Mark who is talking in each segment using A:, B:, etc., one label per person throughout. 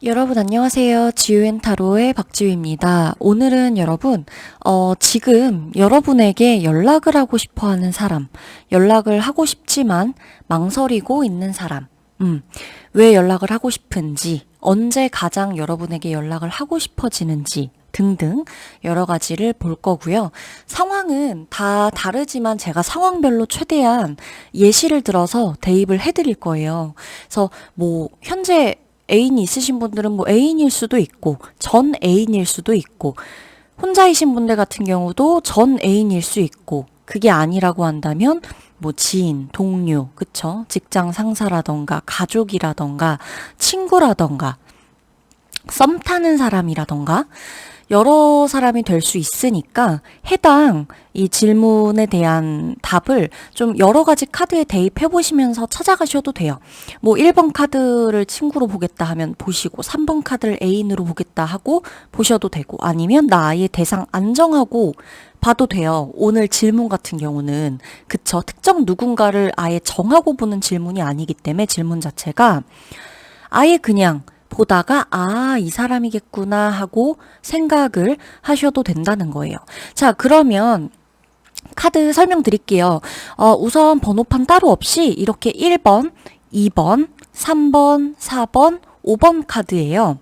A: 여러분 안녕하세요. 지우앤타로의 박지우입니다. 오늘은 여러분, 지금 여러분에게 연락을 하고 싶어 하는 사람, 연락을 하고 싶지만 망설이고 있는 사람, 왜 연락을 하고 싶은지, 언제 가장 여러분에게 연락을 하고 싶어지는지 등등 여러 가지를 볼 거고요. 상황은 다 다르지만 제가 상황별로 최대한 예시를 들어서 대입을 해드릴 거예요. 그래서 현재 애인이 있으신 분들은 애인일 수도 있고, 전 애인일 수도 있고, 혼자이신 분들 같은 경우도 전 애인일 수 있고, 그게 아니라고 한다면, 지인, 동료, 그쵸? 직장 상사라던가, 가족이라던가, 친구라던가, 썸 타는 사람이라던가, 여러 사람이 될 수 있으니까 해당 이 질문에 대한 답을 좀 여러 가지 카드에 대입해 보시면서 찾아가셔도 돼요. 1번 카드를 친구로 보겠다 하면 보시고 3번 카드를 애인으로 보겠다 하고 보셔도 되고 아니면 나 아예 대상 안 정하고 봐도 돼요. 오늘 질문 같은 경우는 그쵸. 특정 누군가를 아예 정하고 보는 질문이 아니기 때문에 질문 자체가 아예 그냥 보다가 이 사람이겠구나 하고 생각을 하셔도 된다는 거예요. 자, 그러면 카드 설명드릴게요. 우선 번호판 따로 없이 이렇게 1번, 2번, 3번, 4번, 5번 카드예요.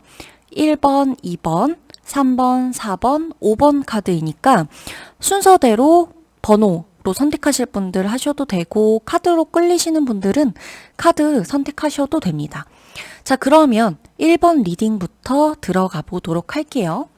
A: 1번, 2번, 3번, 4번, 5번 카드이니까 순서대로 번호로 선택하실 분들 하셔도 되고 카드로 끌리시는 분들은 카드 선택하셔도 됩니다. 자, 그러면 1번 리딩부터 들어가 보도록 할게요.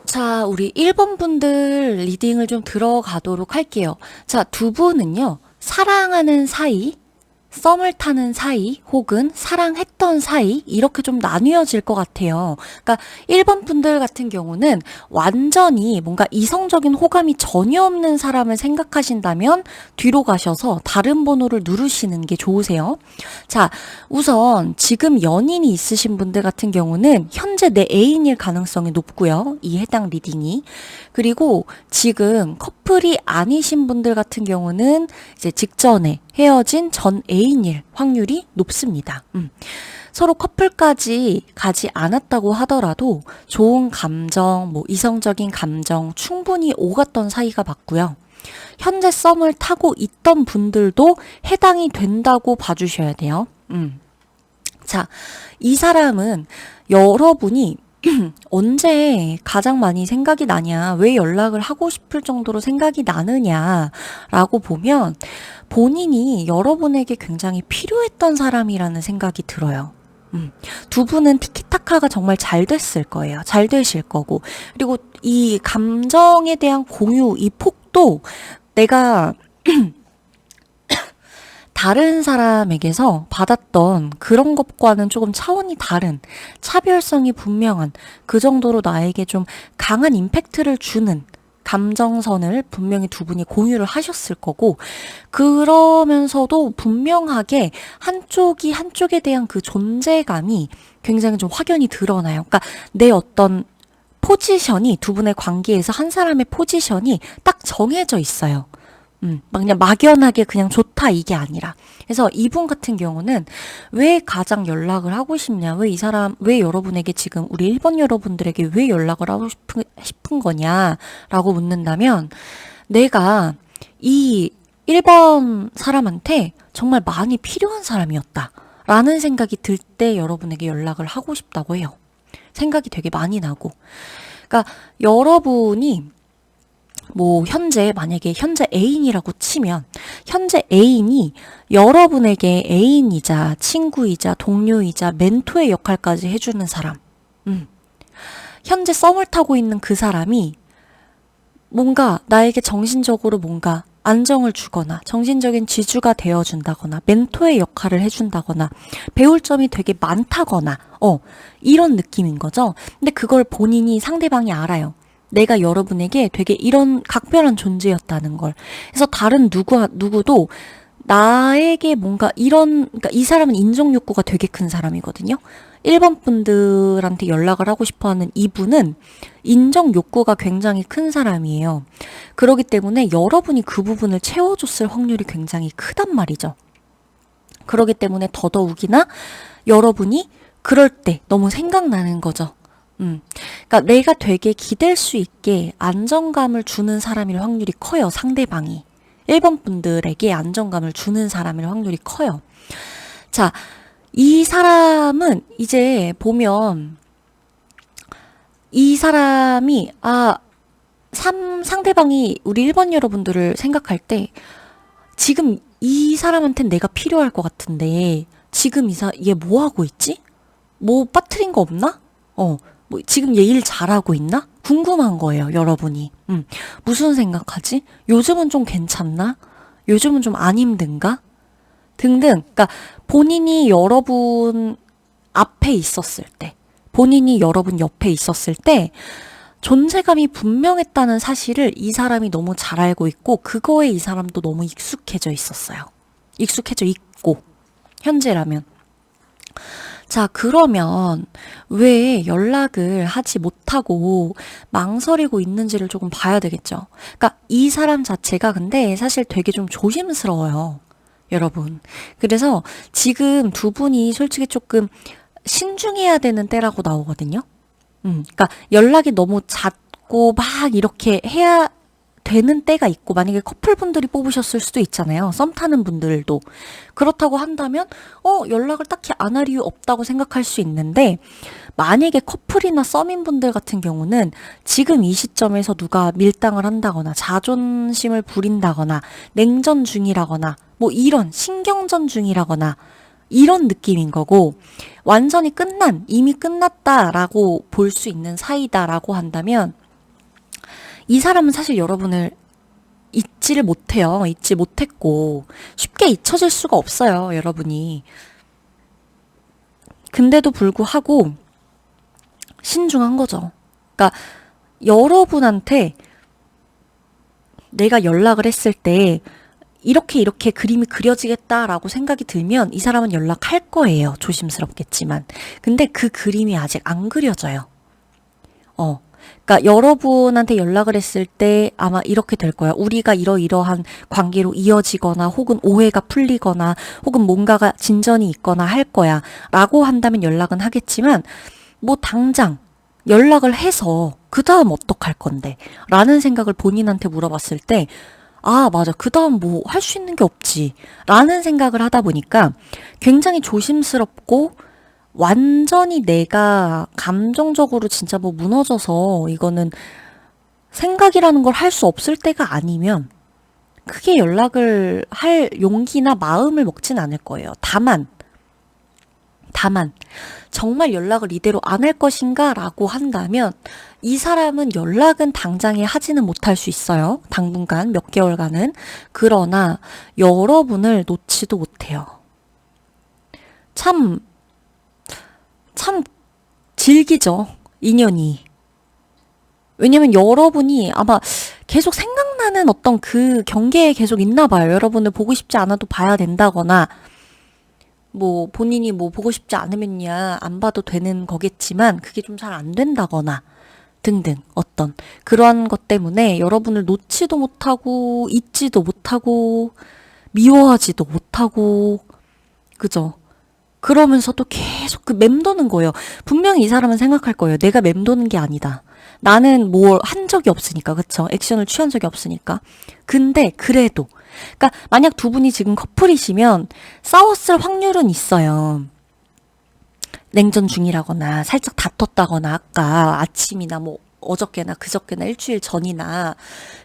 A: 자, 우리 1번 분들 리딩을 좀 들어가도록 할게요. 자, 두 분은요, 사랑하는 사이, 썸을 타는 사이, 혹은 사랑했던 사이, 이렇게 좀 나뉘어질 것 같아요. 그러니까 1번 분들 같은 경우는 완전히 뭔가 이성적인 호감이 전혀 없는 사람을 생각하신다면 뒤로 가셔서 다른 번호를 누르시는 게 좋으세요. 자, 우선 지금 연인이 있으신 분들 같은 경우는 현재 내 애인일 가능성이 높고요. 이 해당 리딩이. 그리고 지금 커플이 아니신 분들 같은 경우는 이제 직전에 헤어진 전 애인일 확률이 높습니다. 서로 커플까지 가지 않았다고 하더라도 좋은 감정, 이성적인 감정 충분히 오갔던 사이가 맞고요. 현재 썸을 타고 있던 분들도 해당이 된다고 봐주셔야 돼요. 자, 이 사람은 여러분이 언제 가장 많이 생각이 나냐, 왜 연락을 하고 싶을 정도로 생각이 나느냐라고 보면 본인이 여러분에게 굉장히 필요했던 사람이라는 생각이 들어요. 두 분은 티키타카가 정말 잘 됐을 거예요. 잘 되실 거고. 그리고 이 감정에 대한 공유, 이 폭도 내가 다른 사람에게서 받았던 그런 것과는 조금 차원이 다른 차별성이 분명한 그 정도로 나에게 좀 강한 임팩트를 주는 감정선을 분명히 두 분이 공유를 하셨을 거고 그러면서도 분명하게 한쪽이 한쪽에 대한 그 존재감이 굉장히 좀 확연히 드러나요. 그러니까 내 어떤 포지션이 두 분의 관계에서 한 사람의 포지션이 딱 정해져 있어요. 그냥 막연하게 그냥 좋다 이게 아니라. 그래서 이분 같은 경우는 왜 가장 연락을 하고 싶냐, 왜 여러분에게 지금 우리 1번 여러분들에게 왜 연락을 하고 싶은 거냐라고 묻는다면 내가 이 1번 사람한테 정말 많이 필요한 사람이었다. 라는 생각이 들 때 여러분에게 연락을 하고 싶다고 해요. 생각이 되게 많이 나고. 그러니까 여러분이 만약에 현재 애인이라고 치면, 현재 애인이 여러분에게 애인이자 친구이자 동료이자 멘토의 역할까지 해주는 사람. 현재 썸을 타고 있는 그 사람이 뭔가 나에게 정신적으로 뭔가 안정을 주거나 정신적인 지주가 되어준다거나 멘토의 역할을 해준다거나 배울 점이 되게 많다거나 이런 느낌인 거죠. 근데 그걸 본인이 상대방이 알아요. 내가 여러분에게 되게 이런 각별한 존재였다는 걸. 그래서 다른 누구도 나에게 뭔가 그러니까 이 사람은 인정 욕구가 되게 큰 사람이거든요. 1번 분들한테 연락을 하고 싶어 하는 이분은 인정 욕구가 굉장히 큰 사람이에요. 그렇기 때문에 여러분이 그 부분을 채워줬을 확률이 굉장히 크단 말이죠. 그렇기 때문에 더더욱이나 여러분이 그럴 때 너무 생각나는 거죠. 그러니까 내가 되게 기댈 수 있게 안정감을 주는 사람일 확률이 커요, 상대방이. 1번 분들에게 안정감을 주는 사람일 확률이 커요. 자, 이 사람은 이제 보면 이 사람이 상대방이 우리 1번 여러분들을 생각할 때 지금 이 사람한테는 내가 필요할 것 같은데 지금 얘 뭐 하고 있지? 뭐 빠뜨린 거 없나? 지금 얘 일 잘하고 있나? 궁금한 거예요, 여러분이. 무슨 생각하지? 요즘은 좀 괜찮나? 요즘은 좀 안 힘든가? 등등. 그러니까 본인이 여러분 앞에 있었을 때, 본인이 여러분 옆에 있었을 때 존재감이 분명했다는 사실을 이 사람이 너무 잘 알고 있고 그거에 이 사람도 너무 익숙해져 있었어요. 익숙해져 있고 현재라면. 자, 그러면 왜 연락을 하지 못하고 망설이고 있는지를 조금 봐야 되겠죠. 그러니까 이 사람 자체가 근데 사실 되게 좀 조심스러워요. 여러분. 그래서 지금 두 분이 솔직히 조금 신중해야 되는 때라고 나오거든요. 그러니까 연락이 너무 잦고 막 이렇게 해야 되는 때가 있고, 만약에 커플분들이 뽑으셨을 수도 있잖아요. 썸 타는 분들도. 그렇다고 한다면 연락을 딱히 안 할 이유 없다고 생각할 수 있는데, 만약에 커플이나 썸인 분들 같은 경우는 지금 이 시점에서 누가 밀당을 한다거나 자존심을 부린다거나 냉전 중이라거나 뭐 이런 신경전 중이라거나 이런 느낌인 거고, 완전히 이미 끝났다라고 볼 수 있는 사이다라고 한다면 이 사람은 사실 여러분을 잊지를 못해요. 잊지 못했고 쉽게 잊혀질 수가 없어요, 여러분이. 근데도 불구하고 신중한 거죠. 그러니까 여러분한테 내가 연락을 했을 때 이렇게 그림이 그려지겠다라고 생각이 들면 이 사람은 연락할 거예요. 조심스럽겠지만. 근데 그 그림이 아직 안 그려져요. 그러니까 여러분한테 연락을 했을 때 아마 이렇게 될 거야. 우리가 이러이러한 관계로 이어지거나 혹은 오해가 풀리거나 혹은 뭔가가 진전이 있거나 할 거야 라고 한다면 연락은 하겠지만, 뭐 당장 연락을 해서 그 다음 어떡할 건데 라는 생각을 본인한테 물어봤을 때 맞아, 그 다음 뭐 할 수 있는 게 없지 라는 생각을 하다 보니까 굉장히 조심스럽고, 완전히 내가 감정적으로 진짜 뭐 무너져서 이거는 생각이라는 걸 할 수 없을 때가 아니면 크게 연락을 할 용기나 마음을 먹진 않을 거예요. 다만 정말 연락을 이대로 안 할 것인가 라고 한다면 이 사람은 연락은 당장에 하지는 못할 수 있어요. 당분간 몇 개월간은. 그러나 여러분을 놓지도 못해요. 참 질기죠, 인연이. 왜냐면 여러분이 아마 계속 생각나는 어떤 그 경계에 계속 있나 봐요. 여러분을 보고 싶지 않아도 봐야 된다거나, 뭐 본인이 뭐 보고 싶지 않으면야 안 봐도 되는 거겠지만 그게 좀 잘 안 된다거나 등등 어떤 그러한 것 때문에 여러분을 놓지도 못하고 잊지도 못하고 미워하지도 못하고, 그죠? 그러면서도 계속 맴도는 거예요. 분명히 이 사람은 생각할 거예요. 내가 맴도는 게 아니다. 나는 뭘 한 적이 없으니까, 그쵸? 액션을 취한 적이 없으니까. 근데 그래도, 그러니까 만약 두 분이 지금 커플이시면 싸웠을 확률은 있어요. 냉전 중이라거나 살짝 다퉜다거나 아까 아침이나 뭐 어저께나 그저께나 일주일 전이나.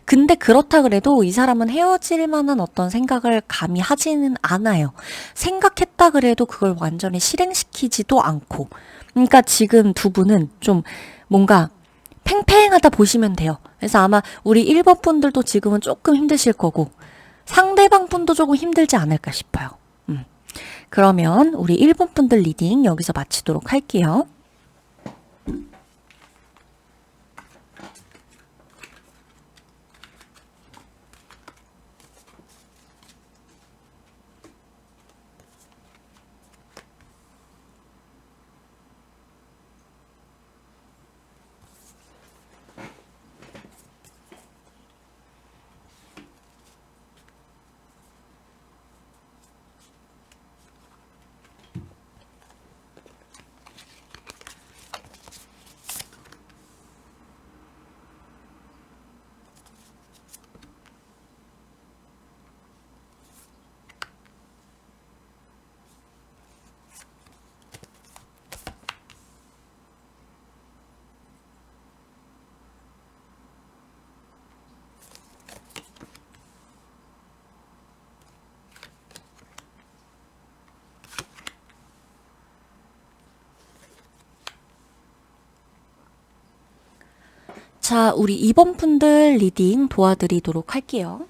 A: 근데 그렇다 그래도 이 사람은 헤어질 만한 어떤 생각을 감히 하지는 않아요. 생각했다 그래도 그걸 완전히 실행시키지도 않고. 그러니까 지금 두 분은 좀 뭔가 팽팽하다 보시면 돼요. 그래서 아마 우리 1번 분들도 지금은 조금 힘드실 거고 상대방 분도 조금 힘들지 않을까 싶어요. 그러면 우리 1번 분들 리딩 여기서 마치도록 할게요. 자, 우리 2번 분들 리딩 도와드리도록 할게요.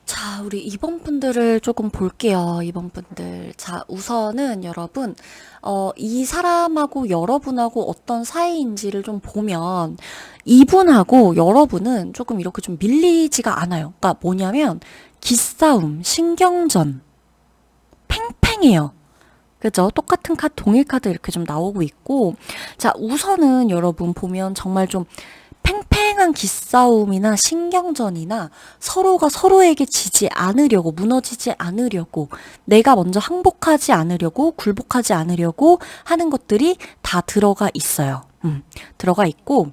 A: 자, 우리 2번 분들을 조금 볼게요. 2번 분들. 자, 우선은 여러분, 이 사람하고 여러분하고 어떤 사이인지를 좀 보면, 이분하고 여러분은 조금 이렇게 좀 밀리지가 않아요. 그러니까 뭐냐면, 기싸움, 신경전, 팽팽해요. 그죠? 똑같은 카드, 동일 카드 이렇게 좀 나오고 있고, 자, 우선은 여러분 보면 정말 좀 팽팽한 기싸움이나 신경전이나 서로가 서로에게 지지 않으려고, 무너지지 않으려고, 내가 먼저 항복하지 않으려고, 굴복하지 않으려고 하는 것들이 다 들어가 있어요. 들어가 있고,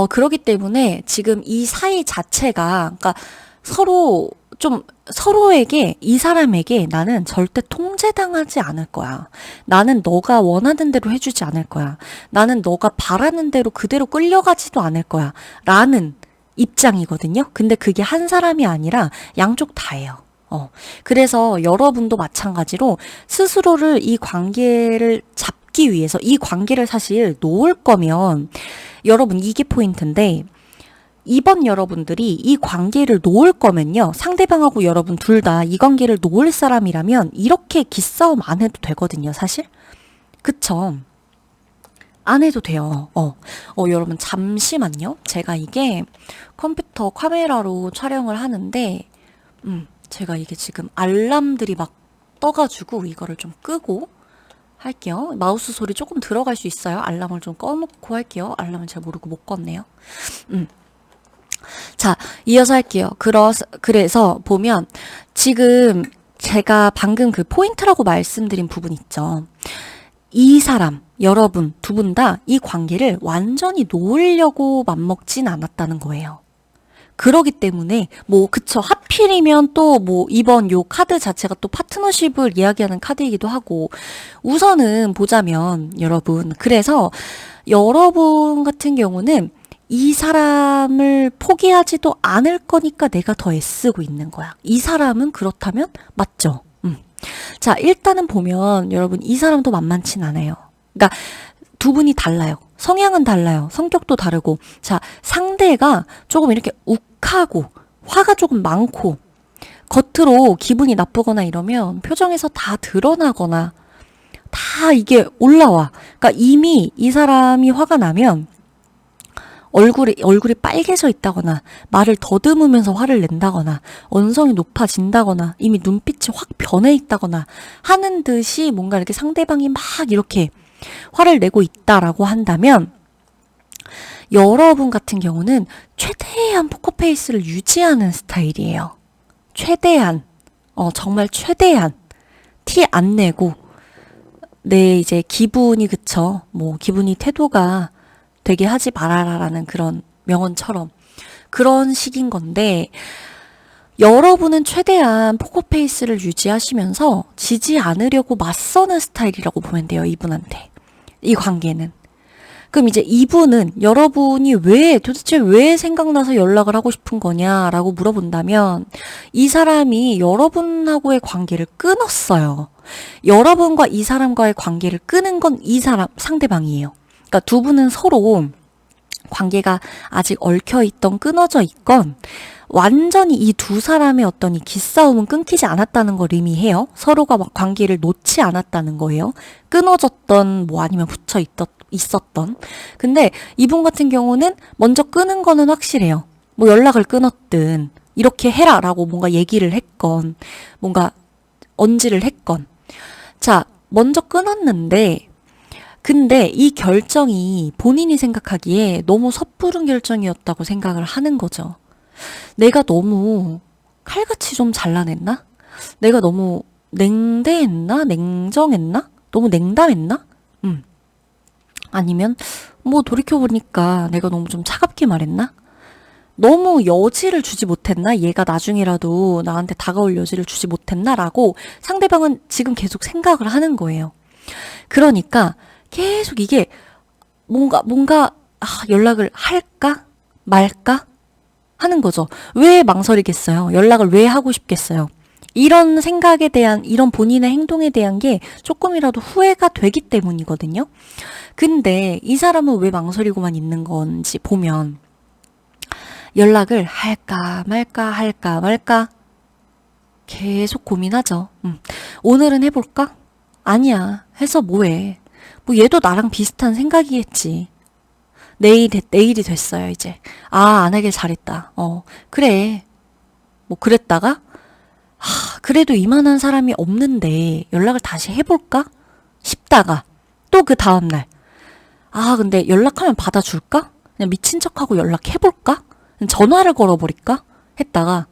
A: 그러기 때문에 지금 이 사이 자체가, 그러니까 서로 좀 서로에게 이 사람에게 나는 절대 통제당하지 않을 거야. 나는 너가 원하는 대로 해주지 않을 거야. 나는 너가 바라는 대로 그대로 끌려가지도 않을 거야. 라는 입장이거든요. 근데 그게 한 사람이 아니라 양쪽 다예요. 그래서 여러분도 마찬가지로 스스로를 이 관계를 잡기 위해서 이 관계를 사실 놓을 거면 여러분 이게 포인트인데 2번 여러분들이 이 관계를 놓을 거면요. 상대방하고 여러분 둘 다 이 관계를 놓을 사람이라면 이렇게 기싸움 안 해도 되거든요, 사실. 그쵸? 안 해도 돼요. 여러분 잠시만요. 제가 이게 컴퓨터 카메라로 촬영을 하는데, 제가 이게 지금 알람들이 막 떠가지고 이거를 좀 끄고 할게요. 마우스 소리 조금 들어갈 수 있어요. 알람을 좀 꺼놓고 할게요. 알람을 잘 모르고 못 껐네요. 자, 이어서 할게요. 그래서 보면 지금 제가 방금 그 포인트라고 말씀드린 부분 있죠. 이 사람, 여러분 두 분 다 이 관계를 완전히 놓으려고 맘먹진 않았다는 거예요. 그러기 때문에 그쵸, 하필이면 또 이번 요 카드 자체가 또 파트너십을 이야기하는 카드이기도 하고, 우선은 보자면 여러분, 그래서 여러분 같은 경우는 이 사람을 포기하지도 않을 거니까 내가 더 애쓰고 있는 거야. 이 사람은 그렇다면 맞죠? 자, 일단은 보면 여러분 이 사람도 만만치 않아요. 그러니까 두 분이 달라요. 성향은 달라요. 성격도 다르고. 자, 상대가 조금 이렇게 욱하고 화가 조금 많고 겉으로 기분이 나쁘거나 이러면 표정에서 다 드러나거나 다 이게 올라와. 그러니까 이미 이 사람이 화가 나면 얼굴이 빨개져 있다거나, 말을 더듬으면서 화를 낸다거나, 언성이 높아진다거나, 이미 눈빛이 확 변해 있다거나 하는 듯이 뭔가 이렇게 상대방이 막 이렇게 화를 내고 있다라고 한다면 여러분 같은 경우는 최대한 포커페이스를 유지하는 스타일이에요. 최대한, 정말 최대한 티 안 내고 내 이제 기분이 그쵸. 뭐 기분이 태도가 되게 하지 말아라라는 그런 명언처럼 그런 식인 건데 여러분은 최대한 포커페이스를 유지하시면서 지지 않으려고 맞서는 스타일이라고 보면 돼요. 이분한테. 이 관계는. 그럼 이제 이분은 여러분이 도대체 왜 생각나서 연락을 하고 싶은 거냐라고 물어본다면 이 사람이 여러분하고의 관계를 끊었어요. 여러분과 이 사람과의 관계를 끊은 건 이 사람, 상대방이에요. 그러니까 두 분은 서로 관계가 아직 얽혀있던 끊어져 있건 완전히 이 두 사람의 어떤 이 기싸움은 끊기지 않았다는 걸 의미해요. 서로가 막 관계를 놓지 않았다는 거예요. 끊어졌던 뭐 아니면 있었던. 근데 이분 같은 경우는 먼저 끊은 거는 확실해요. 뭐 연락을 끊었든 이렇게 해라라고 뭔가 얘기를 했건 뭔가 언지를 했건. 자, 먼저 끊었는데 근데 이 결정이 본인이 생각하기에 너무 섣부른 결정이었다고 생각을 하는 거죠. 내가 너무 칼같이 좀 잘라냈나? 내가 너무 냉대했나? 냉정했나? 너무 냉담했나? 아니면 뭐 돌이켜보니까 내가 너무 좀 차갑게 말했나? 너무 여지를 주지 못했나? 얘가 나중이라도 나한테 다가올 여지를 주지 못했나라고 상대방은 지금 계속 생각을 하는 거예요. 그러니까 계속 이게 연락을 할까? 말까? 하는 거죠. 왜 망설이겠어요? 연락을 왜 하고 싶겠어요? 이런 생각에 대한, 이런 본인의 행동에 대한 게 조금이라도 후회가 되기 때문이거든요. 근데 이 사람은 왜 망설이고만 있는 건지 보면 연락을 할까 말까 할까 말까 계속 고민하죠. 오늘은 해볼까? 아니야. 해서 뭐해. 뭐 얘도 나랑 비슷한 생각이겠지. 내일이 됐어요, 이제. 아, 안 하길 잘했다. 그래. 뭐 그랬다가 그래도 이만한 사람이 없는데 연락을 다시 해볼까? 싶다가 또 그 다음날 근데 연락하면 받아줄까? 그냥 미친 척하고 연락해볼까? 전화를 걸어버릴까? 했다가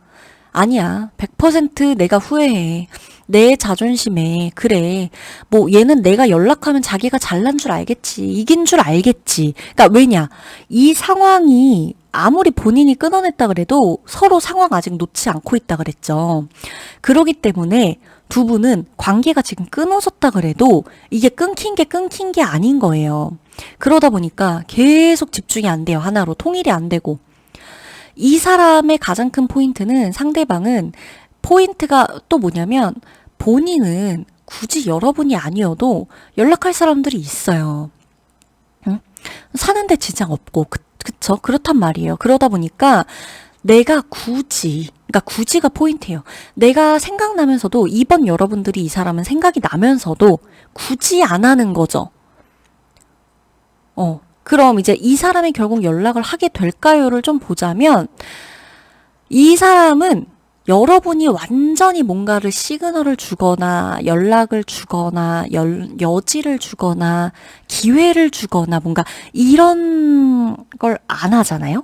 A: 아니야. 100% 내가 후회해. 내 자존심에 그래. 뭐 얘는 내가 연락하면 자기가 잘난 줄 알겠지. 이긴 줄 알겠지. 그러니까 왜냐? 이 상황이 아무리 본인이 끊어냈다 그래도 서로 상황 아직 놓지 않고 있다 그랬죠. 그러기 때문에 두 분은 관계가 지금 끊어졌다 그래도 이게 끊긴 게 아닌 거예요. 그러다 보니까 계속 집중이 안 돼요. 하나로 통일이 안 되고. 이 사람의 가장 큰 포인트는 상대방은 포인트가 또 뭐냐면 본인은 굳이 여러분이 아니어도 연락할 사람들이 있어요. 응? 사는데 지장 없고 그쵸? 그렇단 말이에요. 그러다 보니까 내가 그러니까 굳이가 포인트예요. 내가 생각나면서도 이번 여러분들이 이 사람은 생각이 나면서도 굳이 안 하는 거죠. 그럼 이제 이 사람이 결국 연락을 하게 될까요를 좀 보자면 이 사람은 여러분이 완전히 뭔가를 시그널을 주거나 연락을 주거나 여지를 주거나 기회를 주거나 뭔가 이런 걸 안 하잖아요?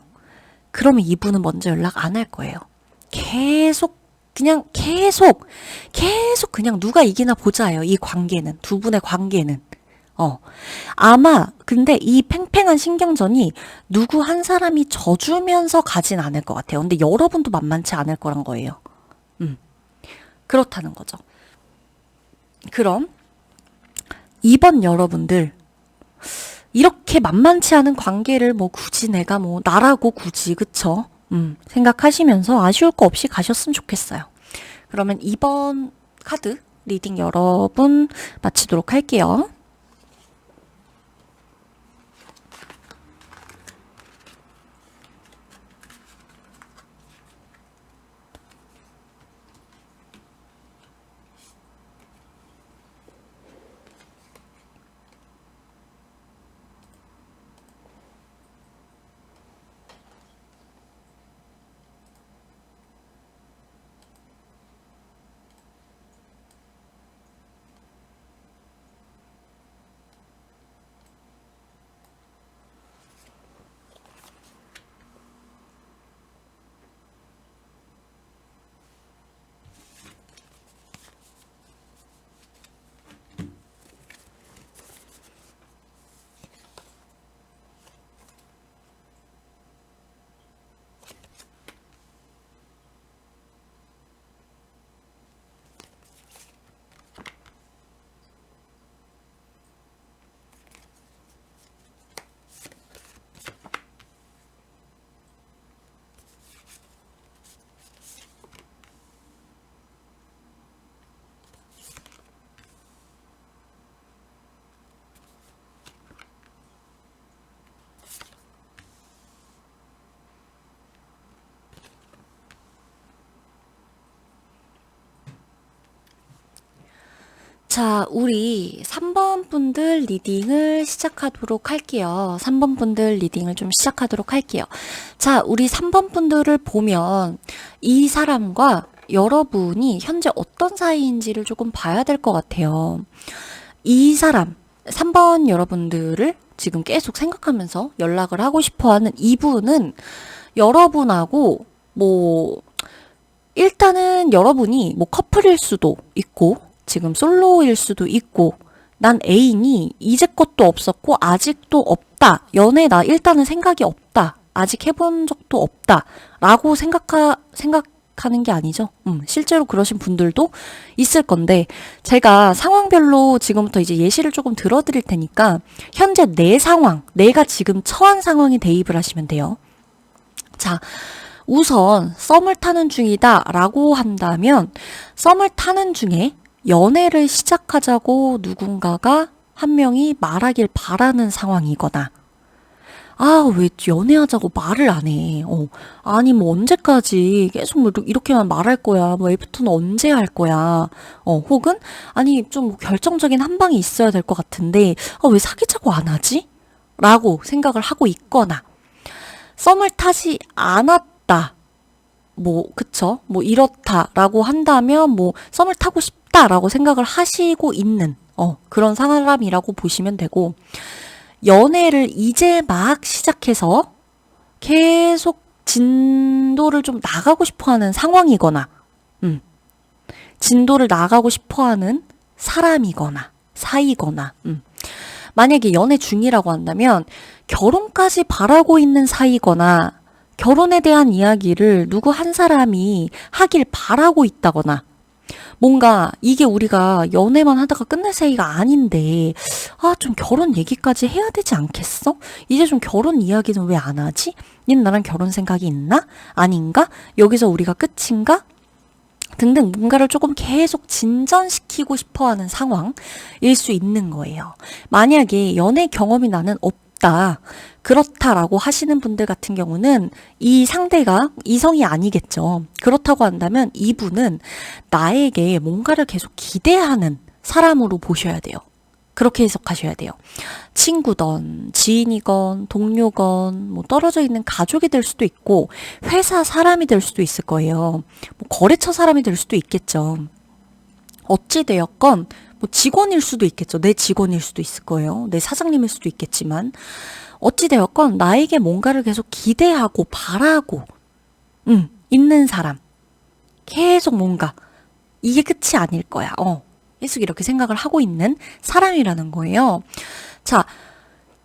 A: 그러면 이분은 먼저 연락 안 할 거예요. 계속 그냥 누가 이기나 보자예요. 이 관계는, 두 분의 관계는. 아마 근데 이 팽팽한 신경전이 누구 한 사람이 져주면서 가진 않을 것 같아요. 근데 여러분도 만만치 않을 거란 거예요. 그렇다는 거죠. 그럼 이번 여러분들 이렇게 만만치 않은 관계를 뭐 굳이 내가 뭐 나라고 굳이 그쵸? 생각하시면서 아쉬울 거 없이 가셨으면 좋겠어요. 그러면 이번 카드 리딩 여러분 마치도록 할게요. 자, 우리 3번 분들 리딩을 시작하도록 할게요. 3번 분들 리딩을 좀 시작하도록 할게요. 자, 우리 3번 분들을 보면 이 사람과 여러분이 현재 어떤 사이인지를 조금 봐야 될 것 같아요. 이 사람, 3번 여러분들을 지금 계속 생각하면서 연락을 하고 싶어 하는 이분은 여러분하고 일단은 여러분이 커플일 수도 있고 지금 솔로일 수도 있고 난 애인이 이제껏도 없었고 아직도 없다. 연애 나 일단은 생각이 없다. 아직 해본 적도 없다. 라고 생각하는 게 아니죠. 실제로 그러신 분들도 있을 건데 제가 상황별로 지금부터 이제 예시를 조금 들어드릴 테니까 현재 내 상황, 내가 지금 처한 상황에 대입을 하시면 돼요. 자, 우선 썸을 타는 중이다 라고 한다면 썸을 타는 중에 연애를 시작하자고 누군가가 한 명이 말하길 바라는 상황이거나 왜 연애하자고 말을 안 해. 아니 언제까지 계속 이렇게만 말할 거야. 애프터는 언제 할 거야. 혹은 아니 좀 결정적인 한 방이 있어야 될 것 같은데 왜 사귀자고 안 하지? 라고 생각을 하고 있거나 썸을 타지 않았다. 그쵸? 이렇다라고 한다면 썸을 타고 싶다라고 생각을 하시고 있는 그런 사람이라고 보시면 되고 연애를 이제 막 시작해서 계속 진도를 좀 나가고 싶어 하는 상황이거나 진도를 나가고 싶어 하는 사람이거나 사이거나 만약에 연애 중이라고 한다면 결혼까지 바라고 있는 사이거나 결혼에 대한 이야기를 누구 한 사람이 하길 바라고 있다거나 뭔가 이게 우리가 연애만 하다가 끝낼 사이가 아닌데 좀 결혼 얘기까지 해야 되지 않겠어? 이제 좀 결혼 이야기는 왜 안 하지? 얘는 나랑 결혼 생각이 있나? 아닌가? 여기서 우리가 끝인가? 등등 뭔가를 조금 계속 진전시키고 싶어하는 상황일 수 있는 거예요. 만약에 연애 경험이 나는 없다. 그렇다라고 하시는 분들 같은 경우는 이 상대가 이성이 아니겠죠. 그렇다고 한다면 이분은 나에게 뭔가를 계속 기대하는 사람으로 보셔야 돼요. 그렇게 해석하셔야 돼요. 친구든 지인이건 동료건 떨어져 있는 가족이 될 수도 있고 회사 사람이 될 수도 있을 거예요. 거래처 사람이 될 수도 있겠죠. 어찌되었건 직원일 수도 있겠죠. 내 직원일 수도 있을 거예요. 내 사장님일 수도 있겠지만 어찌되었건 나에게 뭔가를 계속 기대하고 바라고 있는 사람. 계속 뭔가 이게 끝이 아닐 거야. 계속 이렇게 생각을 하고 있는 사람이라는 거예요. 자,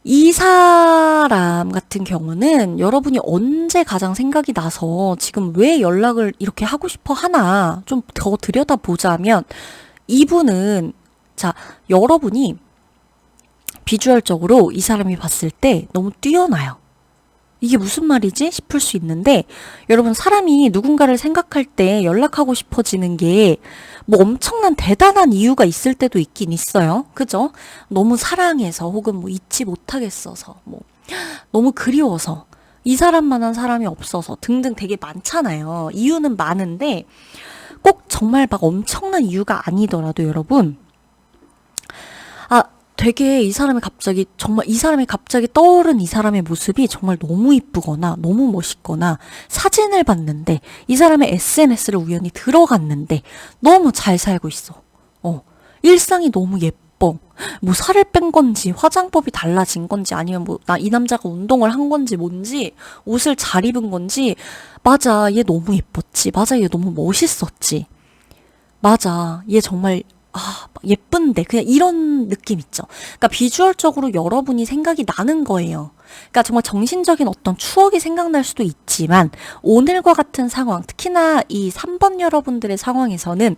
A: 이 사람 같은 경우는 여러분이 언제 가장 생각이 나서 지금 왜 연락을 이렇게 하고 싶어 하나 좀 더 들여다보자면 이분은 여러분이 비주얼적으로 이 사람이 봤을 때 너무 뛰어나요. 이게 무슨 말이지 싶을 수 있는데 여러분 사람이 누군가를 생각할 때 연락하고 싶어지는 게 엄청난 대단한 이유가 있을 때도 있긴 있어요. 그죠? 너무 사랑해서 혹은 잊지 못하겠어서 너무 그리워서 이 사람만한 사람이 없어서 등등 되게 많잖아요. 이유는 많은데 꼭 정말 엄청난 이유가 아니더라도 여러분 되게 이 사람이 갑자기 떠오른 이 사람의 모습이 정말 너무 이쁘거나 너무 멋있거나 사진을 봤는데 이 사람의 SNS를 우연히 들어갔는데 너무 잘 살고 있어. 일상이 너무 예뻐. 살을 뺀 건지 화장법이 달라진 건지 아니면 이 남자가 운동을 한 건지 뭔지 옷을 잘 입은 건지 맞아 얘 너무 예뻤지. 맞아 얘 너무 멋있었지. 맞아 얘 정말 예쁜데 그냥 이런 느낌 있죠. 그러니까 비주얼적으로 여러분이 생각이 나는 거예요. 그러니까 정말 정신적인 어떤 추억이 생각날 수도 있지만 오늘과 같은 상황, 특히나 이 3번 여러분들의 상황에서는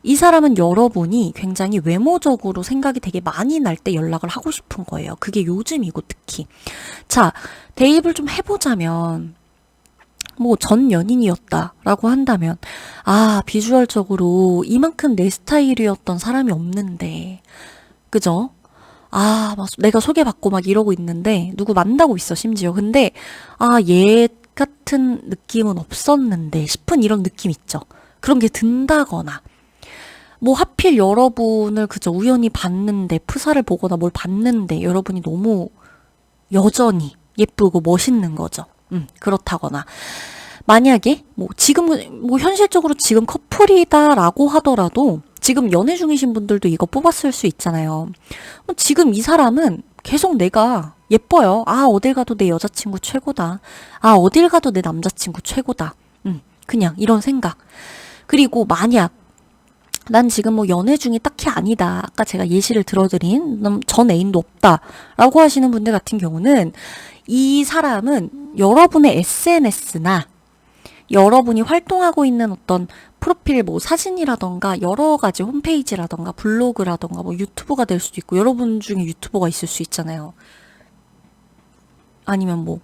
A: 이 사람은 여러분이 굉장히 외모적으로 생각이 되게 많이 날 때 연락을 하고 싶은 거예요. 그게 요즘이고 특히. 자, 대입을 좀 해보자면 전 연인이었다라고 한다면 비주얼적으로 이만큼 내 스타일이었던 사람이 없는데 그죠? 내가 소개받고 이러고 있는데 누구 만나고 있어 심지어. 근데 얘 같은 느낌은 없었는데 싶은 이런 느낌 있죠. 그런 게 든다거나 뭐 하필 여러분을 그저 우연히 봤는데, 프사를 보거나 뭘 봤는데 여러분이 너무 여전히 예쁘고 멋있는 거죠. 그렇다거나. 만약에 뭐 지금 뭐 현실적으로 지금 커플이다라고 하더라도 지금 연애 중이신 분들도 이거 뽑았을 수 있잖아요. 지금 이 사람은 계속 내가 예뻐요. 아, 어딜 가도 내 여자친구 최고다. 아, 어딜 가도 내 남자친구 최고다. 그냥 이런 생각. 그리고 만약 난 지금 뭐 연애 중이 딱히 아니다. 아까 제가 예시를 들어드린 전 애인도 없다. 라고 하시는 분들 같은 경우는 이 사람은 여러분의 SNS나 여러분이 활동하고 있는 어떤 프로필 뭐 사진이라던가 여러 가지 홈페이지라던가 블로그라던가 뭐 유튜버가 될 수도 있고 여러분 중에 유튜버가 있을 수 있잖아요. 아니면 뭐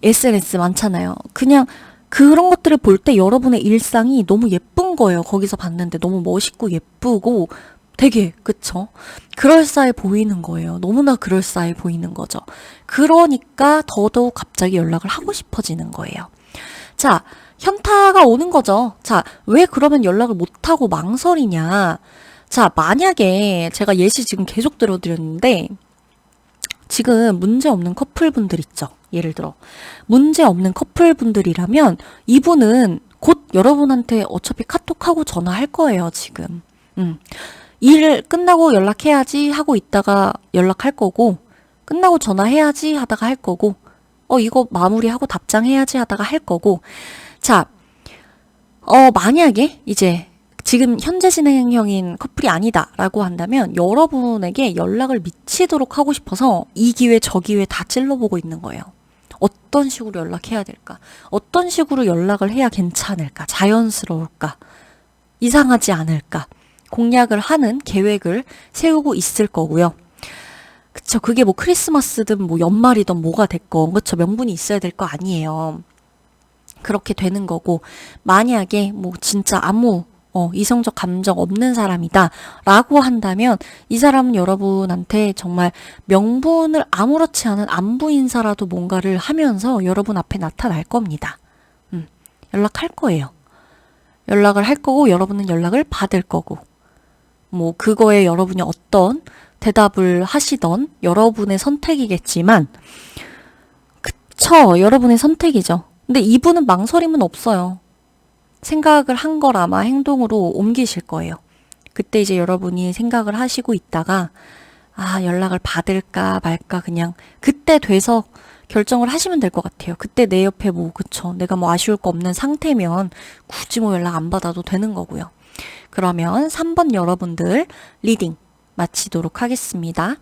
A: SNS 많잖아요. 그냥 그런 것들을 볼 때 여러분의 일상이 너무 예쁜 거예요. 거기서 봤는데 너무 멋있고 예쁘고 되게 그쵸? 그럴싸해 보이는 거예요. 너무나 그럴싸해 보이는 거죠. 그러니까 더더욱 갑자기 연락을 하고 싶어지는 거예요. 자, 현타가 오는 거죠. 자, 왜 그러면 연락을 못하고 망설이냐? 자, 만약에 제가 예시 지금 계속 들어드렸는데 지금 문제 없는 커플분들 있죠. 예를 들어 문제 없는 커플분들이라면 이분은 곧 여러분한테 어차피 카톡하고 전화할 거예요. 지금 일 끝나고 연락해야지 하고 있다가 연락할 거고 끝나고 전화해야지 하다가 할 거고 이거 마무리하고 답장해야지 하다가 할 거고 자, 만약에 이제 지금 현재 진행형인 커플이 아니다라고 한다면 여러분에게 연락을 미치도록 하고 싶어서 이 기회 저 기회 다 찔러보고 있는 거예요. 어떤 식으로 연락해야 될까? 어떤 식으로 연락을 해야 괜찮을까? 자연스러울까? 이상하지 않을까? 공략을 하는 계획을 세우고 있을 거고요. 그쵸. 그게 뭐 크리스마스든 뭐 연말이든 뭐가 됐건, 그쵸. 명분이 있어야 될 거 아니에요. 그렇게 되는 거고, 만약에 뭐 진짜 아무 이성적 감정 없는 사람이다 라고 한다면 이 사람은 여러분한테 정말 명분을 아무렇지 않은 안부 인사라도 뭔가를 하면서 여러분 앞에 나타날 겁니다. 연락할 거예요. 연락을 할 거고 여러분은 연락을 받을 거고 뭐 그거에 여러분이 어떤 대답을 하시던 여러분의 선택이겠지만 그쵸, 여러분의 선택이죠. 근데 이분은 망설임은 없어요. 생각을 한 걸 아마 행동으로 옮기실 거예요. 그때 이제 여러분이 생각을 하시고 있다가 연락을 받을까 말까 그냥 그때 돼서 결정을 하시면 될 것 같아요. 그때 내 옆에 그쵸. 내가 뭐 아쉬울 거 없는 상태면 굳이 뭐 연락 안 받아도 되는 거고요. 그러면 3번 여러분들 리딩 마치도록 하겠습니다.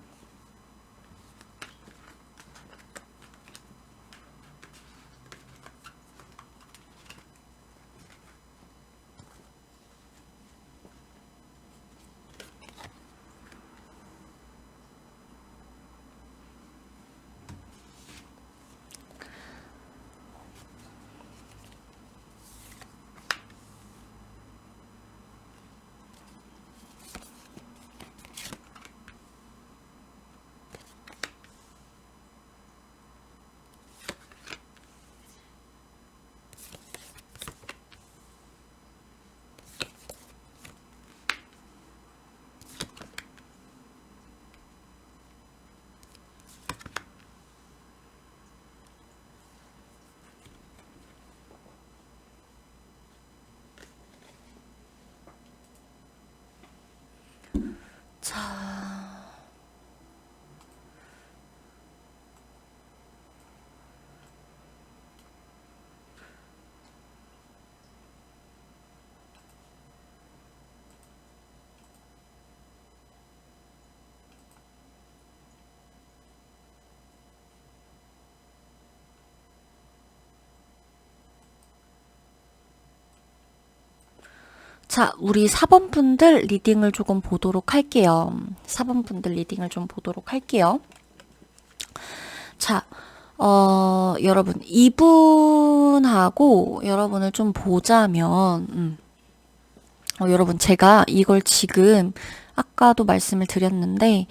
A: 자, 우리 4번 분들 리딩을 조금 보도록 할게요. 4번 분들 리딩을 좀 보도록 할게요. 자, 여러분, 이분하고 여러분을 좀 보자면, 여러분, 제가 이걸 지금 아까도 말씀을 드렸는데,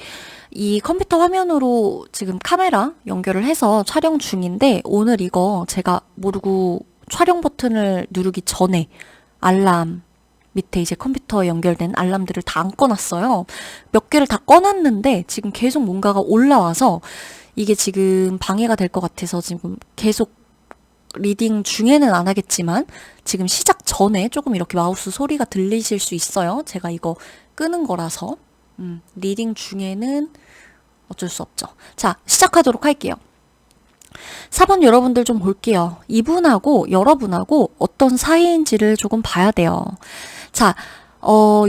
A: 이 컴퓨터 화면으로 지금 카메라 연결을 해서 촬영 중인데, 오늘 이거 제가 모르고 촬영 버튼을 누르기 전에 알람이 밑에 이제 컴퓨터에 연결된 알람들을 다 안 꺼놨어요. 몇 개를 다 꺼놨는데 지금 계속 뭔가가 올라와서 이게 지금 방해가 될 것 같아서 지금 계속 리딩 중에는 안 하겠지만 지금 시작 전에 조금 이렇게 마우스 소리가 들리실 수 있어요. 제가 이거 끄는 거라서. 리딩 중에는 어쩔 수 없죠. 자, 시작하도록 할게요. 4번 여러분들 좀 볼게요. 이분하고 여러분하고 어떤 사이인지를 조금 봐야 돼요. 자,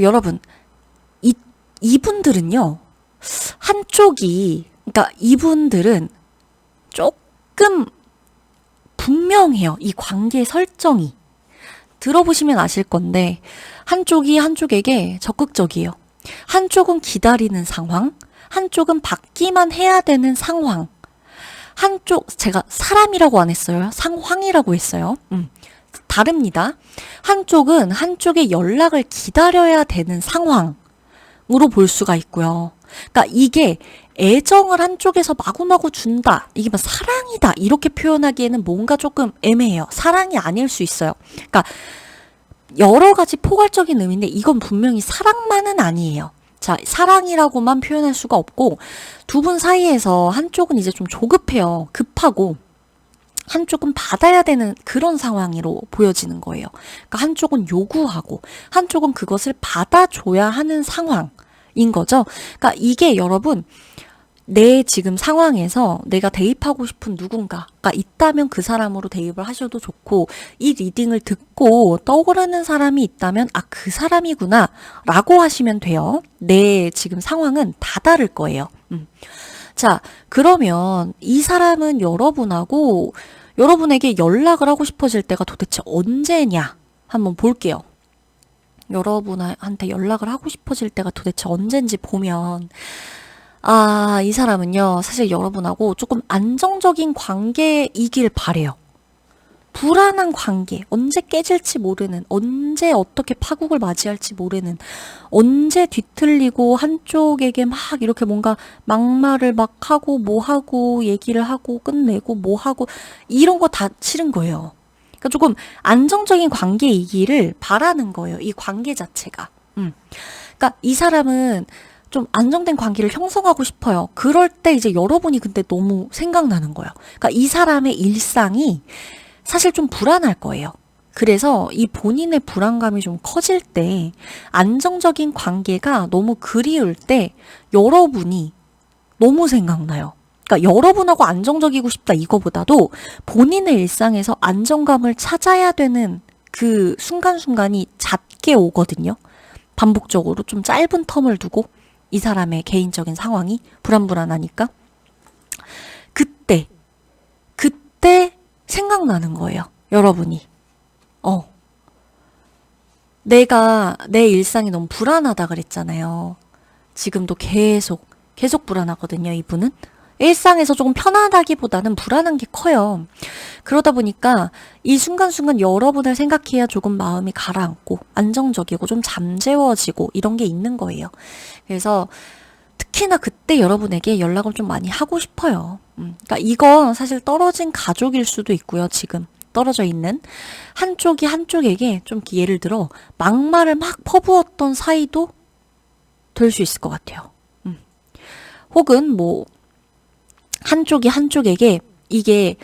A: 여러분. 이분들은요, 그러니까 이분들은 조금 분명해요. 이 관계 설정이. 들어보시면 아실 건데, 한쪽이 한쪽에게 적극적이에요. 한쪽은 기다리는 상황, 한쪽은 받기만 해야 되는 상황. 제가 사람이라고 안 했어요. 상황이라고 했어요. 다릅니다. 한쪽은 한쪽의 연락을 기다려야 되는 상황으로 볼 수가 있고요. 그러니까 이게 애정을 한쪽에서 마구마구 준다. 이게 막 사랑이다. 이렇게 표현하기에는 뭔가 조금 애매해요. 사랑이 아닐 수 있어요. 그러니까 여러 가지 포괄적인 의미인데 이건 분명히 사랑만은 아니에요. 자, 사랑이라고만 표현할 수가 없고 두 분 사이에서 한쪽은 이제 좀 조급해요. 급하고 한쪽은 받아야 되는 그런 상황으로 보여지는 거예요. 그러니까 한쪽은 요구하고 한쪽은 그것을 받아줘야 하는 상황인 거죠. 그러니까 이게 여러분 내 지금 상황에서 내가 대입하고 싶은 누군가가 있다면 그 사람으로 대입을 하셔도 좋고 이 리딩을 듣고 떠오르는 사람이 있다면 아, 그 사람이구나 라고 하시면 돼요. 내 지금 상황은 다 다를 거예요. 자, 그러면 이 사람은 여러분에게 연락을 하고 싶어질 때가 도대체 언제냐 한번 볼게요. 여러분한테 연락을 하고 싶어질 때가 도대체 언젠지 보면 아, 이 사람은요, 사실 여러분하고 조금 안정적인 관계이길 바래요. 불안한 관계, 언제 깨질지 모르는, 언제 어떻게 파국을 맞이할지 모르는, 언제 뒤틀리고 한쪽에게 막 이렇게 뭔가 막말을 막 하고 뭐 하고 얘기를 하고 끝내고 뭐 하고 이런 거 다 싫은 거예요. 그러니까 조금 안정적인 관계이기를 바라는 거예요. 이 관계 자체가. 그러니까 이 사람은 좀 안정된 관계를 형성하고 싶어요. 그럴 때 이제 여러분이 근데 너무 생각나는 거예요. 그러니까 이 사람의 일상이 사실 좀 불안할 거예요. 그래서 이 본인의 불안감이 좀 커질 때 안정적인 관계가 너무 그리울 때 여러분이 너무 생각나요. 그러니까 여러분하고 안정적이고 싶다 이거보다도 본인의 일상에서 안정감을 찾아야 되는 그 순간순간이 잦게 오거든요. 반복적으로 좀 짧은 텀을 두고 이 사람의 개인적인 상황이 불안불안하니까 그때 생각나는 거예요. 여러분이. 내가 내 일상이 너무 불안하다 그랬잖아요. 지금도 계속 불안하거든요, 이분은. 일상에서 조금 편안하기보다는 불안한 게 커요. 그러다 보니까 이 순간순간 여러분을 생각해야 조금 마음이 가라앉고 안정적이고 좀 잠재워지고 이런 게 있는 거예요. 그래서 특히나 그때 여러분에게 연락을 좀 많이 하고 싶어요. 그러니까 이건 사실 떨어진 가족일 수도 있고요. 지금 떨어져 있는 한쪽이 한쪽에게 좀 예를 들어 막말을 막 퍼부었던 사이도 될 수 있을 것 같아요. 혹은 뭐 한쪽이 한쪽에게 이게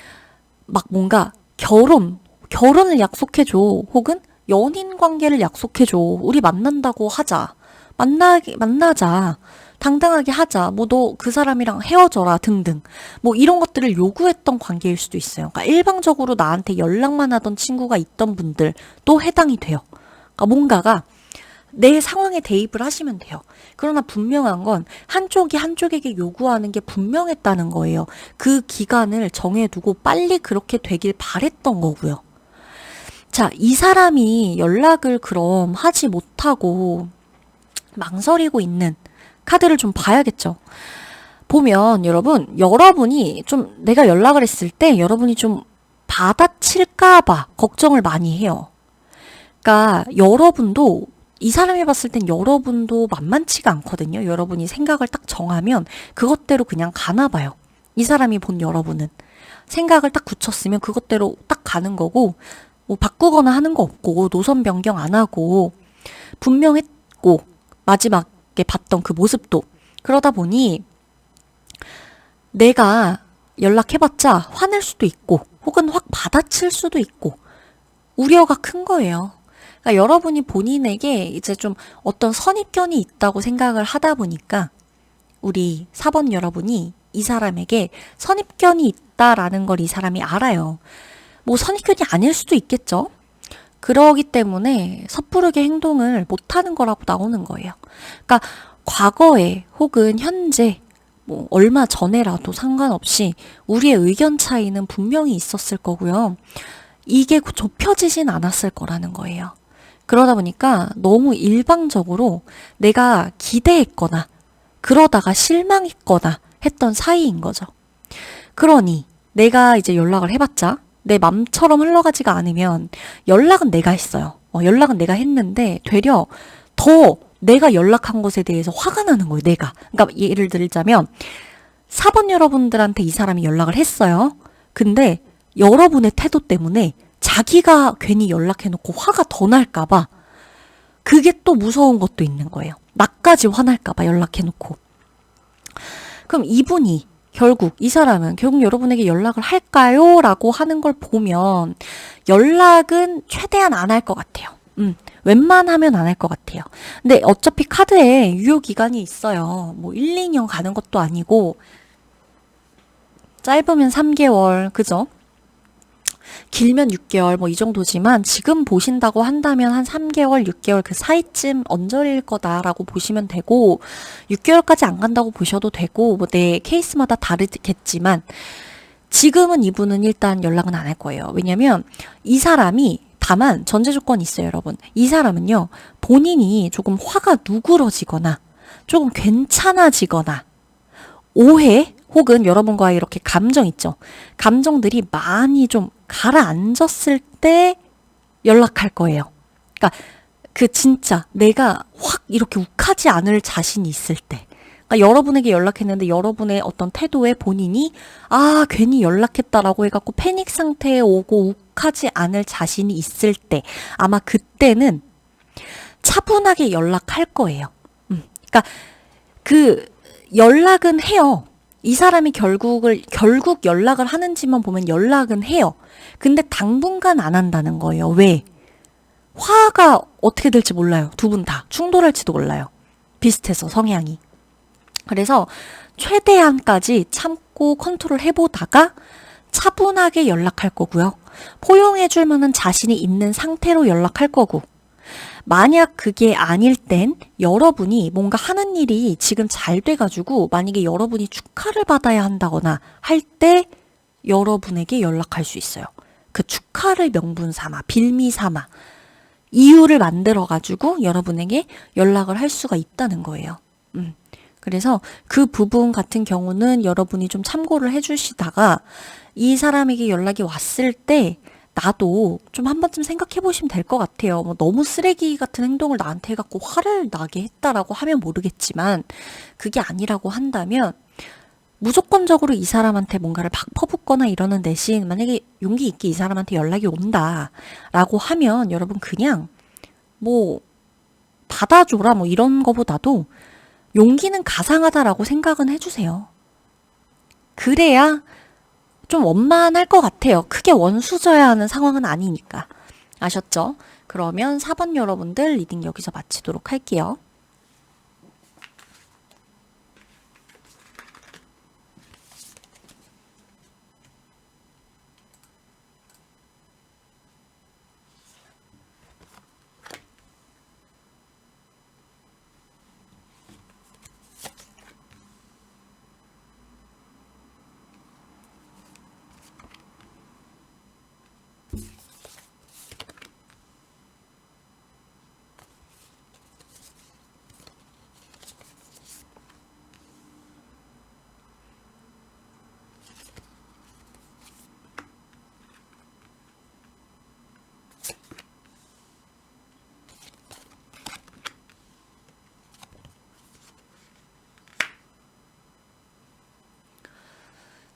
A: 막 뭔가 결혼을 약속해줘. 혹은 연인 관계를 약속해줘. 우리 만난다고 하자. 만나자. 당당하게 하자. 뭐 너 그 사람이랑 헤어져라 등등. 뭐 이런 것들을 요구했던 관계일 수도 있어요. 그러니까 일방적으로 나한테 연락만 하던 친구가 있던 분들도 해당이 돼요. 그러니까 뭔가가 내 상황에 대입을 하시면 돼요. 그러나 분명한 건 한쪽이 한쪽에게 요구하는 게 분명했다는 거예요. 그 기간을 정해두고 빨리 그렇게 되길 바랬던 거고요. 자, 이 사람이 연락을 그럼 하지 못하고 망설이고 있는 카드를 좀 봐야겠죠. 보면 여러분이 좀 내가 연락을 했을 때 여러분이 좀 받아칠까봐 걱정을 많이 해요. 그러니까 여러분도 이 사람이 봤을 땐 여러분도 만만치가 않거든요. 여러분이 생각을 딱 정하면 그것대로 그냥 가나 봐요. 이 사람이 본 여러분은. 생각을 딱 굳혔으면 그것대로 딱 가는 거고 뭐 바꾸거나 하는 거 없고 노선 변경 안 하고 분명했고, 마지막에 봤던 그 모습도. 그러다 보니 내가 연락해봤자 화낼 수도 있고, 혹은 확 받아칠 수도 있고, 우려가 큰 거예요. 그러니까 여러분이 본인에게 이제 좀 어떤 선입견이 있다고 생각을 하다 보니까 우리 4번 여러분이 이 사람에게 선입견이 있다라는 걸 이 사람이 알아요. 뭐 선입견이 아닐 수도 있겠죠. 그러기 때문에 섣부르게 행동을 못하는 거라고 나오는 거예요. 그러니까 과거에 혹은 현재 뭐 얼마 전에라도 상관없이 우리의 의견 차이는 분명히 있었을 거고요. 이게 좁혀지진 않았을 거라는 거예요. 그러다 보니까 너무 일방적으로 내가 기대했거나 그러다가 실망했거나 했던 사이인 거죠. 그러니 내가 이제 연락을 해봤자 내 맘처럼 흘러가지가 않으면 연락은 내가 했어요. 연락은 내가 했는데 되려 더 내가 연락한 것에 대해서 화가 나는 거예요. 내가. 그러니까 예를 들자면 4번 여러분들한테 이 사람이 연락을 했어요. 근데 여러분의 태도 때문에 자기가 괜히 연락해놓고 화가 더 날까봐 그게 또 무서운 것도 있는 거예요. 나까지 화날까봐 연락해놓고. 그럼 이분이 결국 이 사람은 결국 여러분에게 연락을 할까요? 라고 하는 걸 보면 연락은 최대한 안 할 것 같아요. 웬만하면 안 할 것 같아요. 근데 어차피 카드에 유효기간이 있어요. 뭐 1, 2년 가는 것도 아니고 짧으면 3개월, 그죠? 길면 6개월 뭐 이 정도지만 지금 보신다고 한다면 한 3개월, 6개월 그 사이쯤 언저리일 거다라고 보시면 되고 6개월까지 안 간다고 보셔도 되고 뭐 내 케이스마다 다르겠지만 지금은 이분은 일단 연락은 안 할 거예요. 왜냐면 이 사람이 다만 전제 조건이 있어요, 여러분. 이 사람은요. 본인이 조금 화가 누그러지거나 조금 괜찮아지거나 오해 혹은 여러분과의 이렇게 감정 있죠. 감정들이 많이 좀 가라앉았을 때 연락할 거예요. 그러니까 그 진짜 내가 확 이렇게 욱하지 않을 자신이 있을 때. 그러니까 여러분에게 연락했는데 여러분의 어떤 태도에 본인이 괜히 연락했다라고 해갖고 패닉 상태에 오고 욱하지 않을 자신이 있을 때 아마 그때는 차분하게 연락할 거예요. 그러니까 그 연락은 해요. 이 사람이 결국 연락을 하는지만 보면 연락은 해요. 근데 당분간 안 한다는 거예요. 왜? 화가 어떻게 될지 몰라요. 두 분 다. 충돌할지도 몰라요. 비슷해서 성향이. 그래서 최대한까지 참고 컨트롤 해보다가 차분하게 연락할 거고요. 포용해줄 만한 자신이 있는 상태로 연락할 거고 만약 그게 아닐 땐 여러분이 뭔가 하는 일이 지금 잘 돼가지고 만약에 여러분이 축하를 받아야 한다거나 할 때 여러분에게 연락할 수 있어요. 그 축하를 명분 삼아, 빌미 삼아 이유를 만들어가지고 여러분에게 연락을 할 수가 있다는 거예요. 그래서 그 부분 같은 경우는 여러분이 좀 참고를 해주시다가 이 사람에게 연락이 왔을 때 나도 좀 한 번쯤 생각해 보시면 될 것 같아요. 뭐 너무 쓰레기 같은 행동을 나한테 해갖고 화를 나게 했다라고 하면 모르겠지만 그게 아니라고 한다면 무조건적으로 이 사람한테 뭔가를 막 퍼붓거나 이러는 대신 만약에 용기 있게 이 사람한테 연락이 온다라고 하면 여러분 그냥 뭐 받아줘라 뭐 이런 거보다도 용기는 가상하다라고 생각은 해주세요. 그래야 좀 원만할 것 같아요. 크게 원수져야 하는 상황은 아니니까. 아셨죠? 그러면 4번 여러분들 리딩 여기서 마치도록 할게요.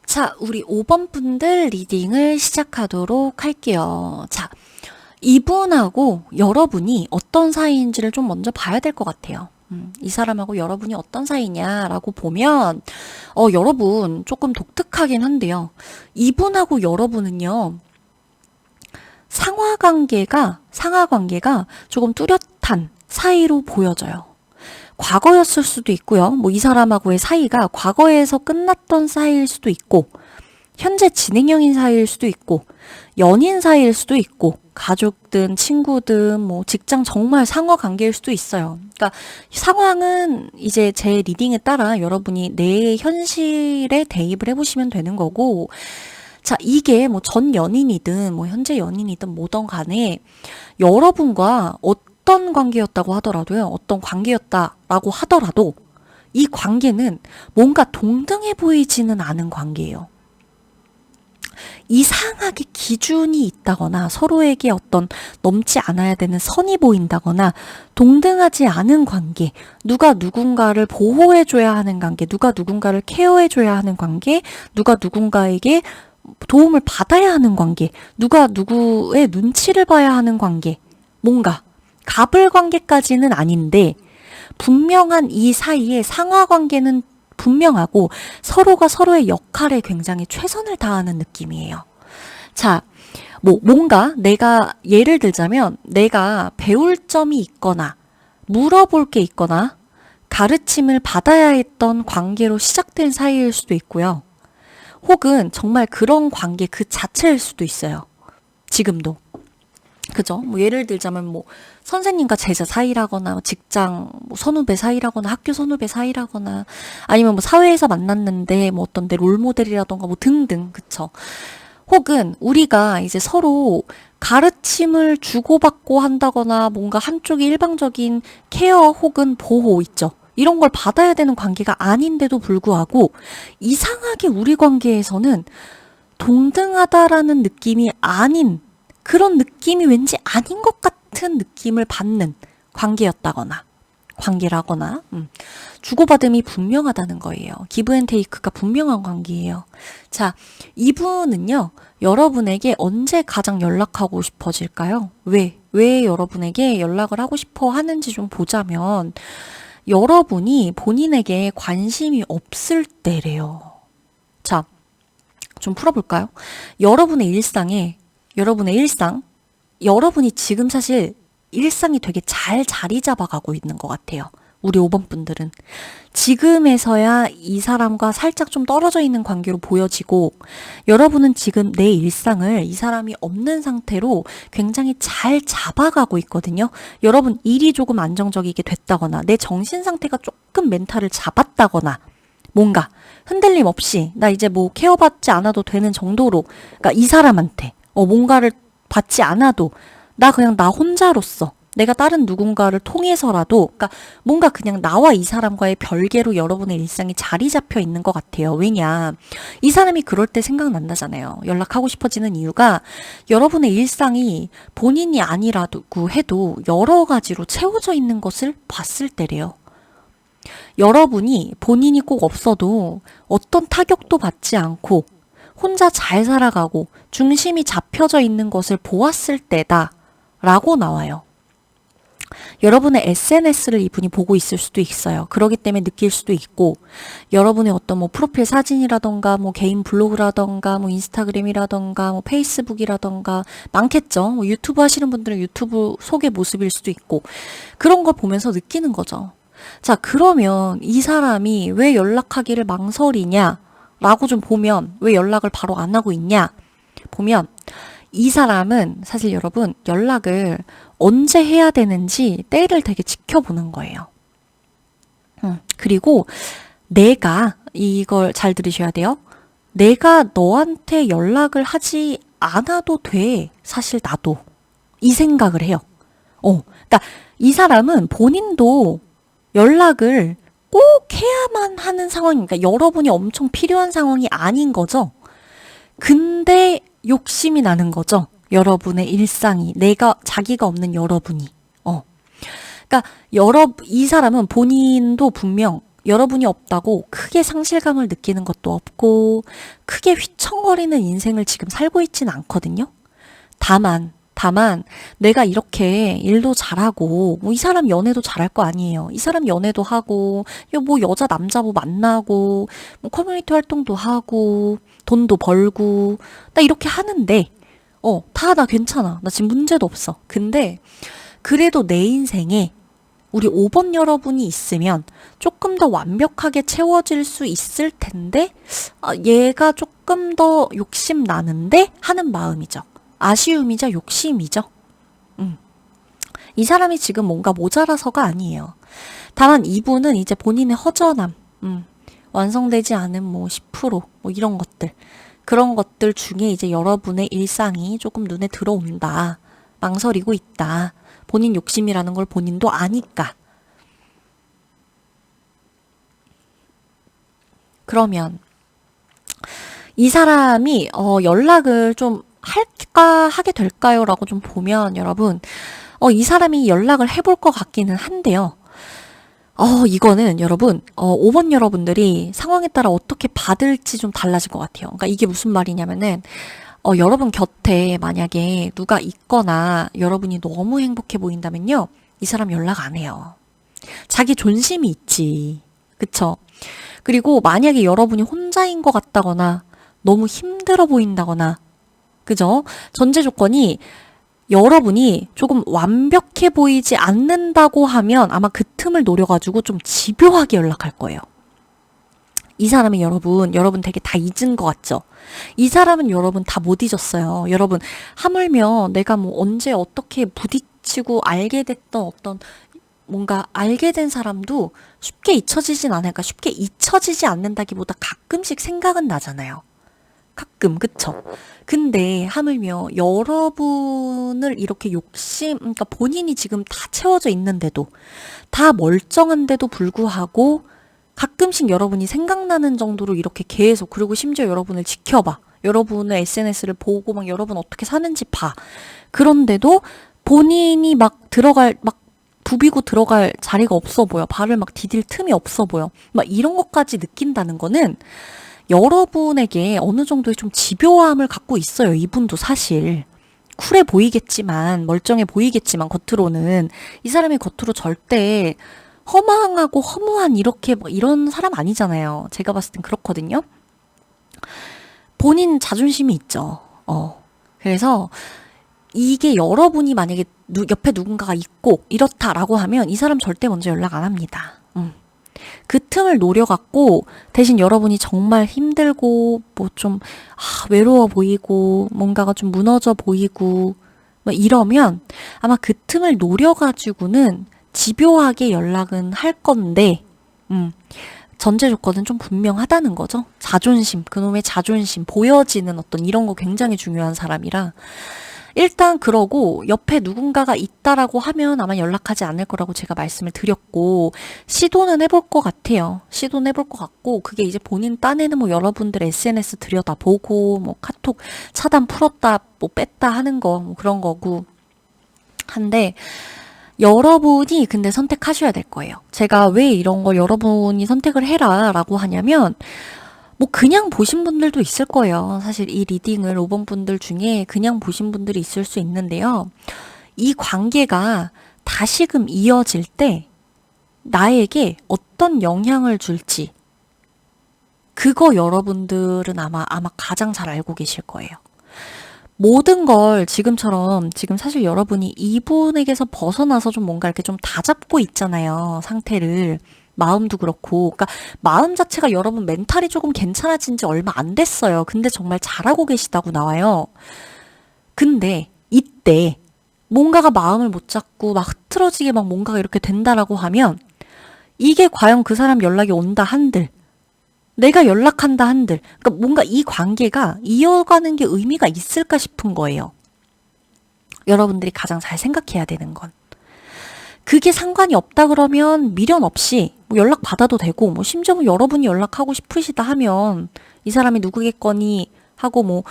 A: 자, 우리 5번 분들 리딩을 시작하도록 할게요. 자, 이분하고 여러분이 어떤 사이인지를 좀 먼저 봐야 될 것 같아요. 이 사람하고 여러분이 어떤 사이냐라고 보면, 여러분 조금 독특하긴 한데요. 이분하고 여러분은요, 상하관계가 조금 뚜렷한 사이로 보여져요. 과거였을 수도 있고요. 뭐 이 사람하고의 사이가 과거에서 끝났던 사이일 수도 있고, 현재 진행형인 사이일 수도 있고, 연인 사이일 수도 있고, 가족든 친구든 뭐 직장 정말 상하 관계일 수도 있어요. 그러니까 상황은 이제 제 리딩에 따라 여러분이 내 현실에 대입을 해보시면 되는 거고, 자, 이게 뭐 전 연인이든 뭐 현재 연인이든 뭐든 간에 여러분과 어떤 관계였다고 하더라도요, 어떤 관계였다라고 하더라도 이 관계는 뭔가 동등해 보이지는 않은 관계예요. 이상하게 기준이 있다거나 서로에게 어떤 넘지 않아야 되는 선이 보인다거나 동등하지 않은 관계, 누가 누군가를 보호해줘야 하는 관계, 누가 누군가를 케어해줘야 하는 관계, 누가 누군가에게 도움을 받아야 하는 관계, 누가 누구의 눈치를 봐야 하는 관계, 뭔가 갑을 관계까지는 아닌데 분명한 이 사이에 상하 관계는 분명하고 서로가 서로의 역할에 굉장히 최선을 다하는 느낌이에요. 자, 뭔가 내가 예를 들자면 내가 배울 점이 있거나 물어볼 게 있거나 가르침을 받아야 했던 관계로 시작된 사이일 수도 있고요. 혹은 정말 그런 관계 그 자체일 수도 있어요. 지금도. 그죠? 뭐 예를 들자면 뭐 선생님과 제자 사이라거나 직장 뭐 선후배 사이라거나 학교 선후배 사이라거나 아니면 뭐 사회에서 만났는데 뭐 어떤 내 롤모델이라던가 뭐 등등. 그쵸? 혹은 우리가 이제 서로 가르침을 주고받고 한다거나 뭔가 한쪽이 일방적인 케어 혹은 보호 있죠. 이런 걸 받아야 되는 관계가 아닌데도 불구하고 이상하게 우리 관계에서는 동등하다라는 느낌이 아닌 그런 느낌이 왠지 아닌 것 같은 느낌을 받는 관계라거나 주고받음이 분명하다는 거예요. 기브 앤 테이크가 분명한 관계예요. 자, 이분은요, 여러분에게 언제 가장 연락하고 싶어질까요? 왜 여러분에게 연락을 하고 싶어 하는지 좀 보자면, 여러분이 본인에게 관심이 없을 때래요. 자, 좀 풀어볼까요? 여러분의 일상, 여러분이 지금 사실 일상이 되게 잘 자리 잡아가고 있는 것 같아요. 우리 5번 분들은. 지금에서야 이 사람과 살짝 좀 떨어져 있는 관계로 보여지고, 여러분은 지금 내 일상을 이 사람이 없는 상태로 굉장히 잘 잡아가고 있거든요. 여러분 일이 조금 안정적이게 됐다거나, 내 정신 상태가 조금 멘탈을 잡았다거나, 뭔가 흔들림 없이 나 이제 뭐 케어받지 않아도 되는 정도로, 그러니까 이 사람한테 뭔가를 받지 않아도 나 그냥 나 혼자로서 내가 다른 누군가를 통해서라도, 그러니까 뭔가 그냥 나와 이 사람과의 별개로 여러분의 일상이 자리 잡혀 있는 것 같아요. 왜냐, 이 사람이 그럴 때 생각난다잖아요. 연락하고 싶어지는 이유가 여러분의 일상이 본인이 아니라고 해도 여러 가지로 채워져 있는 것을 봤을 때래요. 여러분이 본인이 꼭 없어도 어떤 타격도 받지 않고 혼자 잘 살아가고 중심이 잡혀져 있는 것을 보았을 때다 라고 나와요. 여러분의 SNS를 이분이 보고 있을 수도 있어요. 그러기 때문에 느낄 수도 있고, 여러분의 어떤 뭐 프로필 사진이라던가 뭐 개인 블로그라던가 뭐 인스타그램이라던가 뭐 페이스북이라던가 많겠죠. 뭐 유튜브 하시는 분들은 유튜브 속의 모습일 수도 있고, 그런 걸 보면서 느끼는 거죠. 자, 그러면 이 사람이 왜 연락하기를 망설이냐 라고 좀 보면, 왜 연락을 바로 안 하고 있냐 보면, 이 사람은 사실 여러분 연락을 언제 해야 되는지 때를 되게 지켜보는 거예요. 그리고 내가, 이걸 잘 들으셔야 돼요. 내가 너한테 연락을 하지 않아도 돼. 사실 나도. 이 생각을 해요. 그러니까 이 사람은 본인도 연락을 꼭 해야만 하는 상황이니까 여러분이 엄청 필요한 상황이 아닌 거죠. 근데 욕심이 나는 거죠. 여러분의 일상이, 자기가 없는 여러분이. 그러니까 이 사람은 본인도 분명 여러분이 없다고 크게 상실감을 느끼는 것도 없고 크게 휘청거리는 인생을 지금 살고 있지는 않거든요. 다만 다만 내가 이렇게 일도 잘하고 뭐 이 사람 연애도 잘할 거 아니에요. 이 사람 연애도 하고 뭐 여자 남자 뭐 만나고 뭐 커뮤니티 활동도 하고 돈도 벌고 나 이렇게 하는데 다 나 괜찮아. 나 지금 문제도 없어. 근데 그래도 내 인생에 우리 5번 여러분이 있으면 조금 더 완벽하게 채워질 수 있을 텐데 얘가 조금 더 욕심 나는데 하는 마음이죠. 아쉬움이죠. 욕심이죠. 이 사람이 지금 뭔가 모자라서가 아니에요. 다만 이분은 이제 본인의 허전함, 완성되지 않은 뭐 10%뭐 이런 것들, 그런 것들 중에 이제 여러분의 일상이 조금 눈에 들어온다. 망설이고 있다. 본인 욕심이라는 걸 본인도 아니까. 그러면 이 사람이 연락을 좀 하게 될까요? 라고 좀 보면 여러분 이 사람이 연락을 해볼 것 같기는 한데요. 이거는 여러분 5번 여러분들이 상황에 따라 어떻게 받을지 좀 달라질 것 같아요. 그러니까 이게 무슨 말이냐면은 여러분 곁에 만약에 누가 있거나 여러분이 너무 행복해 보인다면요. 이 사람 연락 안 해요. 자기 존심이 있지. 그쵸? 그리고 만약에 여러분이 혼자인 것 같다거나 너무 힘들어 보인다거나 그죠? 전제 조건이 여러분이 조금 완벽해 보이지 않는다고 하면 아마 그 틈을 노려가지고 좀 집요하게 연락할 거예요. 이 사람이 여러분 되게 다 잊은 것 같죠? 이 사람은 여러분 다 못 잊었어요. 여러분, 하물며 내가 뭐 언제 어떻게 부딪히고 알게 됐던 어떤 뭔가 알게 된 사람도 쉽게 잊혀지진 않아요. 그러니까 쉽게 잊혀지지 않는다기보다 가끔씩 생각은 나잖아요. 가끔, 그쵸? 근데 하물며 여러분을 이렇게 그러니까 본인이 지금 다 채워져 있는데도, 다 멀쩡한데도 불구하고 가끔씩 여러분이 생각나는 정도로 이렇게 계속, 그리고 심지어 여러분을 지켜봐. 여러분의 SNS를 보고 막 여러분 어떻게 사는지 봐. 그런데도 본인이 막 부비고 들어갈 자리가 없어 보여. 발을 막 디딜 틈이 없어 보여. 막 이런 것까지 느낀다는 거는 여러분에게 어느 정도의 좀 집요함을 갖고 있어요. 이분도 사실. 쿨해 보이겠지만, 멀쩡해 보이겠지만, 겉으로는. 이 사람이 겉으로 절대 허망하고 허무한 이렇게 뭐 이런 사람 아니잖아요. 제가 봤을 땐 그렇거든요. 본인 자존심이 있죠. 그래서 이게 여러분이 만약에 옆에 누군가가 있고 이렇다라고 하면 이 사람 절대 먼저 연락 안 합니다. 그 틈을 노려갖고 대신 여러분이 정말 힘들고 뭐 좀 외로워 보이고 뭔가가 좀 무너져 보이고 뭐 이러면 아마 그 틈을 노려가지고는 집요하게 연락은 할 건데 전제 조건은 좀 분명하다는 거죠. 자존심, 그놈의 자존심, 보여지는 어떤 이런 거 굉장히 중요한 사람이라 일단 그러고 옆에 누군가가 있다라고 하면 아마 연락하지 않을 거라고 제가 말씀을 드렸고 시도는 해볼 것 같아요. 시도는 해볼 것 같고 그게 이제 본인 딴에는 뭐 여러분들 SNS 들여다보고 뭐 카톡 차단 풀었다 뭐 뺐다 하는 거 뭐 그런 거고 한데 여러분이 근데 선택하셔야 될 거예요. 제가 왜 이런 걸 여러분이 선택을 해라 라고 하냐면 뭐 그냥 보신 분들도 있을 거예요. 사실 이 리딩을 5번 분들 중에 그냥 보신 분들이 있을 수 있는데요. 이 관계가 다시금 이어질 때 나에게 어떤 영향을 줄지 그거 여러분들은 아마 가장 잘 알고 계실 거예요. 모든 걸 지금처럼 지금 사실 여러분이 이분에게서 벗어나서 좀 뭔가 이렇게 좀 다잡고 있잖아요. 상태를. 마음도 그렇고, 그러니까 마음 자체가 여러분 멘탈이 조금 괜찮아진 지 얼마 안 됐어요. 근데 정말 잘하고 계시다고 나와요. 근데 이때 뭔가가 마음을 못 잡고 막 흐트러지게 막 뭔가가 이렇게 된다라고 하면 이게 과연 그 사람 연락이 온다 한들 내가 연락한다 한들 그러니까 뭔가 이 관계가 이어가는 게 의미가 있을까 싶은 거예요. 여러분들이 가장 잘 생각해야 되는 건. 그게 상관이 없다 그러면 미련 없이 뭐 연락 받아도 되고 뭐 심지어 뭐 여러분이 연락하고 싶으시다 하면 이 사람이 누구겠거니 하고 뭐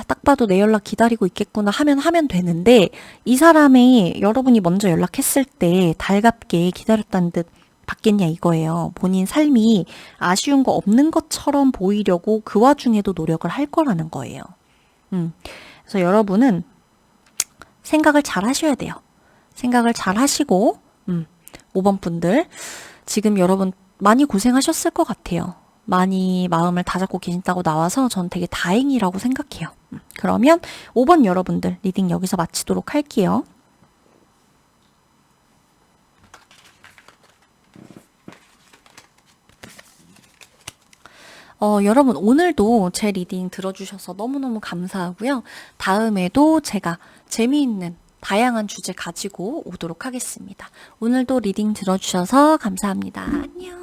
A: 딱 봐도 내 연락 기다리고 있겠구나 하면 되는데 이 사람이 여러분이 먼저 연락했을 때 달갑게 기다렸다는 듯 받겠냐 이거예요. 본인 삶이 아쉬운 거 없는 것처럼 보이려고 그 와중에도 노력을 할 거라는 거예요. 그래서 여러분은 생각을 잘 하셔야 돼요. 생각을 잘 하시고, 5번 분들, 지금 여러분 많이 고생하셨을 것 같아요. 많이 마음을 다잡고 계신다고 나와서 전 되게 다행이라고 생각해요. 그러면 5번 여러분들 리딩 여기서 마치도록 할게요. 여러분 오늘도 제 리딩 들어주셔서 너무너무 감사하고요. 다음에도 제가 재미있는 다양한 주제 가지고 오도록 하겠습니다. 오늘도 리딩 들어주셔서 감사합니다. 안녕.